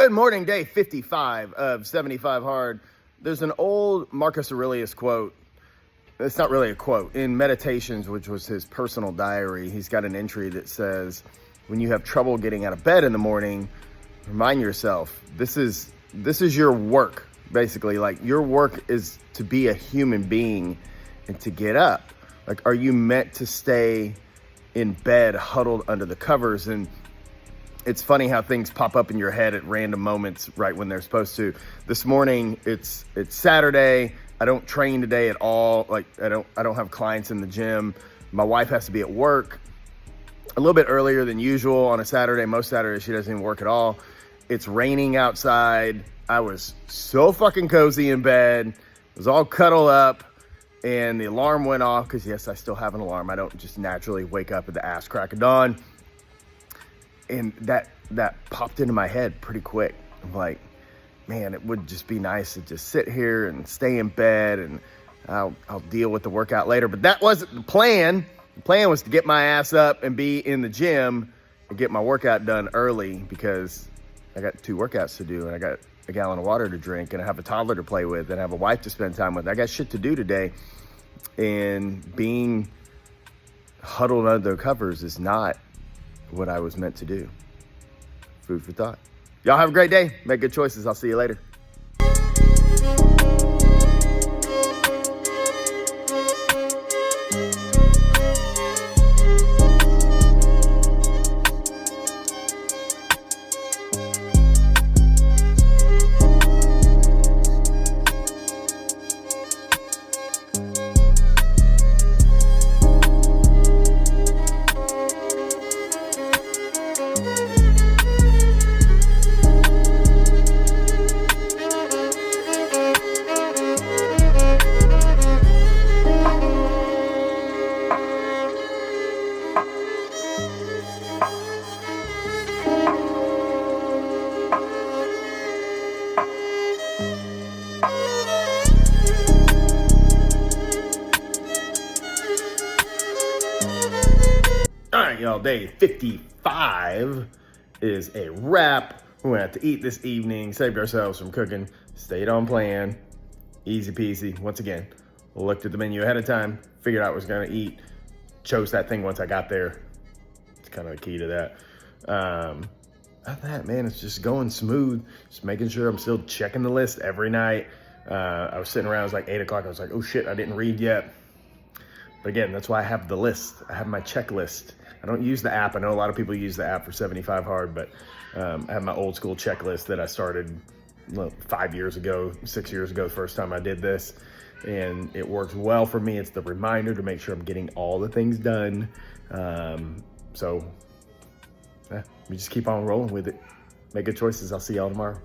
Good morning, day 55 of 75 Hard. There's an old Marcus Aurelius quote. It's not really a quote. In Meditations, which was his personal diary, he's got an entry that says, when you have trouble getting out of bed in the morning, remind yourself, this is your work, basically. Like, your work is to be a human being and to get up. Like, are you meant to stay in bed huddled under the covers? And it's funny how things pop up in your head at random moments right when they're supposed to. This morning, it's Saturday. I don't train today at all. Like, I don't have clients in the gym. My wife has to be at work a little bit earlier than usual on a Saturday. Most Saturdays she doesn't even work at all. It's raining outside. I was so fucking cozy in bed. I was all cuddled up, and the alarm went off because, yes, I still have an alarm. I don't just naturally wake up at the ass crack of dawn. And that popped into my head pretty quick. I'm like, man, it would just be nice to just sit here and stay in bed, and I'll deal with the workout later. But that wasn't the plan. The plan was to get my ass up and be in the gym and get my workout done early, because I got 2 workouts to do, and I got a gallon of water to drink, and I have a toddler to play with, and I have a wife to spend time with. I got shit to do today, and being huddled under the covers is not what I was meant to do. Food for thought. Y'all have a great day. Make good choices. I'll see you later. All right, y'all, day 55 is a wrap. We went out to eat this evening, saved ourselves from cooking, stayed on plan, easy peasy. Once again, looked at the menu ahead of time, figured out what I was gonna eat, chose that thing once I got there. It's kind of the key to that. Other than that, man, it's just going smooth, just making sure I'm still checking the list every night. I was sitting around, it was like 8 o'clock, I was like, oh shit, I didn't read yet. But again, that's why I have the list. I have my checklist. I don't use the app. I know a lot of people use the app for 75 Hard, but I have my old school checklist that I started 5 years ago, 6 years ago, the first time I did this. And it works well for me. It's the reminder to make sure I'm getting all the things done. So we just keep on rolling with it. Make good choices. I'll see y'all tomorrow.